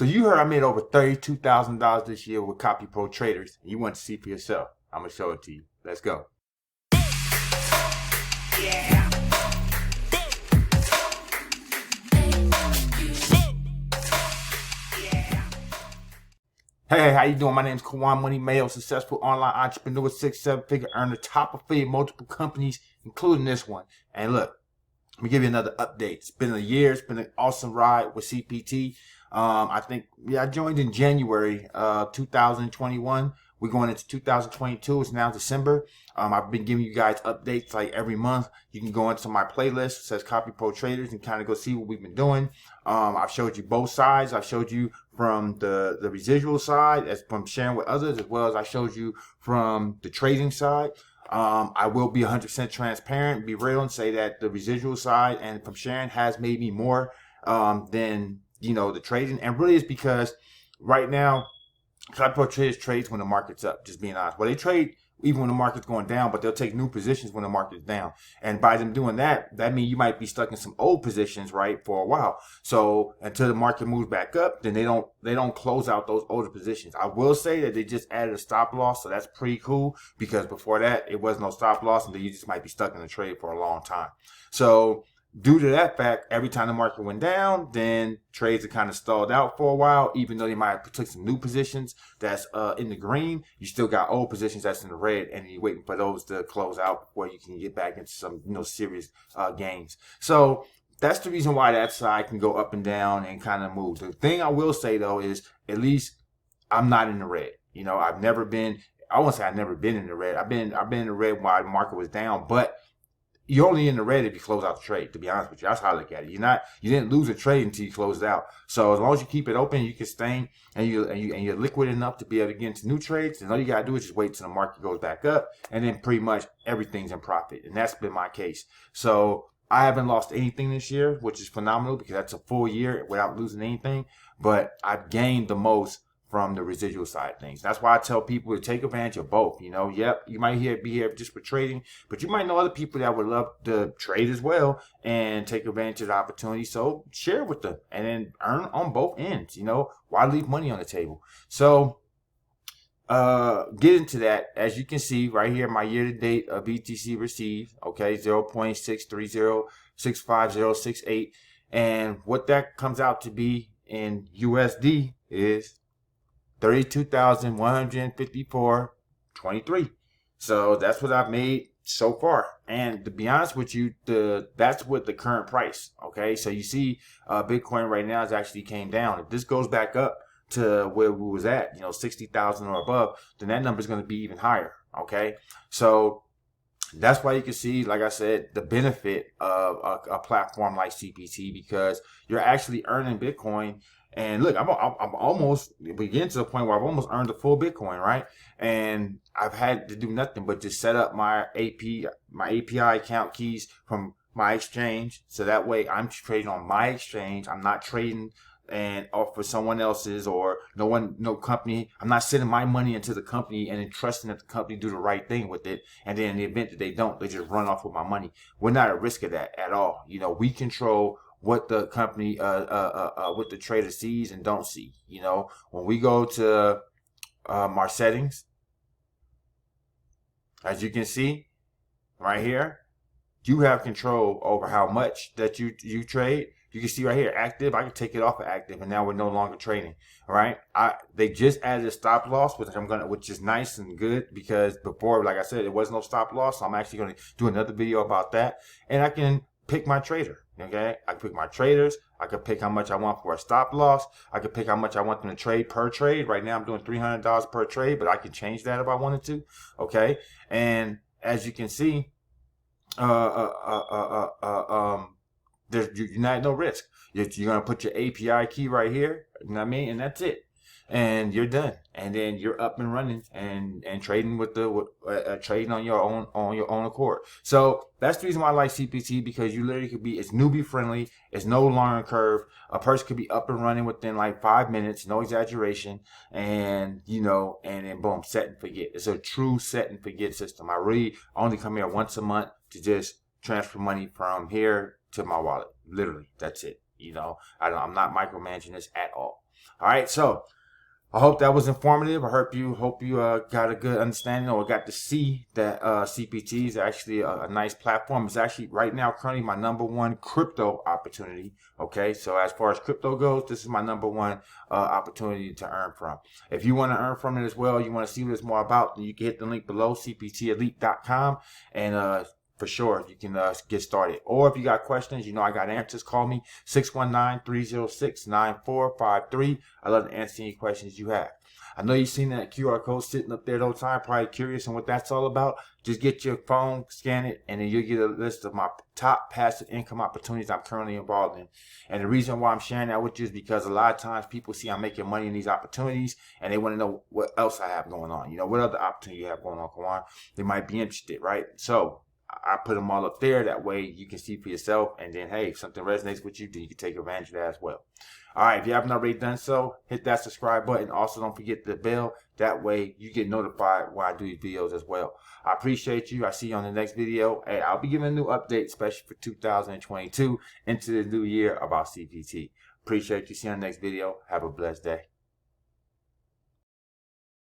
So you heard I made over $32,000 this year with Copy Pro Traders. You want to see for yourself. I'm going to show it to you. Let's go. Yeah. Hey, how you doing? My name is Kawan Money Mayo, successful online entrepreneur, 6-7-figure earner, top affiliate, multiple companies, including this one. And look, let me give you another update. It's been a year. It's been an awesome ride with CPT. I joined in January 2021. We're going into 2022. It's now December. I've been giving you guys updates like every month. You can go into my playlist. It says Copy Pro Traders and kind of go see what we've been doing. I've showed you both sides. I've showed you from the residual side, as from sharing with others, as well as I showed you from the trading side. I will be 100% transparent, be real, and say that the residual side and from sharing has made me more than, the trading. And really it's because right now, Copy Pro Traders trades when the market's up, just being honest. Well, they trade even when the market's going down, but they'll take new positions when the market's down. And by them doing that, that means you might be stuck in some old positions, right, for a while. So until the market moves back up, then they don't close out those older positions. I will say that they just added a stop loss, so that's pretty cool, because before that, it was no stop loss, and then you just might be stuck in the trade for a long time. So due to that fact, every time the market went down, then trades are kind of stalled out for a while. Even though you might have took some new positions that's in the green, you still got old positions that's in the red, and you're waiting for those to close out before you can get back into some serious gains. So that's the reason why that side can go up and down and kind of move. The thing I will say though is at least I'm not in the red. I've never been. I won't say I've never been in the red. I've been in the red while the market was down, but you're only in the red if you close out the trade, to be honest with you. That's how I look at it. You didn't lose a trade until you closed out. So as long as you keep it open, you can stay, and you're liquid enough to be able to get into new trades. And all you gotta do is just wait till the market goes back up, and then pretty much everything's in profit. And that's been my case. So I haven't lost anything this year, which is phenomenal because that's a full year without losing anything. But I've gained the most from the residual side of things. That's why I tell people to take advantage of both. Yep, you might be here just for trading, but you might know other people that would love to trade as well and take advantage of the opportunity. So share with them and then earn on both ends. Why leave money on the table? So get into that. As you can see right here, my year-to-date BTC received, okay, 0.63065068. And what that comes out to be in USD is 32,154.23. So that's what I've made so far. And to be honest with you, that's with the current price. Okay, so you see, Bitcoin right now has actually came down. If this goes back up to where we was at, 60,000 or above, then that number is going to be even higher. Okay, so that's why you can see, like I said, the benefit of a platform like CPT, because you're actually earning Bitcoin. And look, I'm almost, we get to the point where I've almost earned a full Bitcoin, right? And I've had to do nothing but just set up my API account keys from my exchange. So that way I'm trading on my exchange. I'm not trading and off for someone else's or no company. I'm not sending my money into the company and then trusting that the company do the right thing with it. And then in the event that they don't, they just run off with my money. We're not at risk of that at all. We control what the company, what the trader sees and don't see. When we go to our settings, as you can see right here, you have control over how much that you trade. You can see right here, active. I can take it off of active, and now we're no longer trading. All right. They just added a stop loss, which is nice and good, because before, like I said, there was no stop loss. So I'm actually going to do another video about that, and I can pick my trader. Okay, I can pick my traders. I can pick how much I want for a stop loss. I can pick how much I want them to trade per trade. Right now I'm doing $300 per trade, but I can change that if I wanted to. Okay, and as you can see, you're not at no risk. You're gonna put your API key right here. You know what I mean? And that's it. And you're done. And then you're up and running and trading with trading on your own accord. So that's the reason why I like CPT, because you literally could be, it's newbie friendly. It's no learning curve. A person could be up and running within like 5 minutes, no exaggeration. And and then boom, set and forget. It's a true set and forget system. I really only come here once a month to just transfer money from here to my wallet. Literally, that's it. You know, I'm not micromanaging this at all. All right, so I hope that was informative. I hope you got a good understanding or got to see that CPT is actually a nice platform. It's actually right now currently my #1 crypto opportunity. Okay, so as far as crypto goes, this is my #1 opportunity to earn from. If you want to earn from it as well, you want to see what it's more about, then you can hit the link below, cptelite.com, and for sure, you can get started. Or if you got questions, you know I got answers. Call me 619-306-9453. I love to answer any questions you have. I know you've seen that QR code sitting up there the whole time, probably curious on what that's all about. Just get your phone, scan it, and then you'll get a list of my top passive income opportunities I'm currently involved in. And the reason why I'm sharing that with you is because a lot of times people see I'm making money in these opportunities and they want to know what else I have going on. You know, what other opportunity you have going on, Kawan? They might be interested, right? So I put them all up there. That way you can see for yourself. And then, hey, if something resonates with you, then you can take advantage of that as well. All right, if you haven't already done so, hit that subscribe button. Also, don't forget the bell. That way you get notified when I do these videos as well. I appreciate you. I see you on the next video. Hey, I'll be giving a new update, especially for 2022 into the new year about CPT. Appreciate you. See you on the next video. Have a blessed day.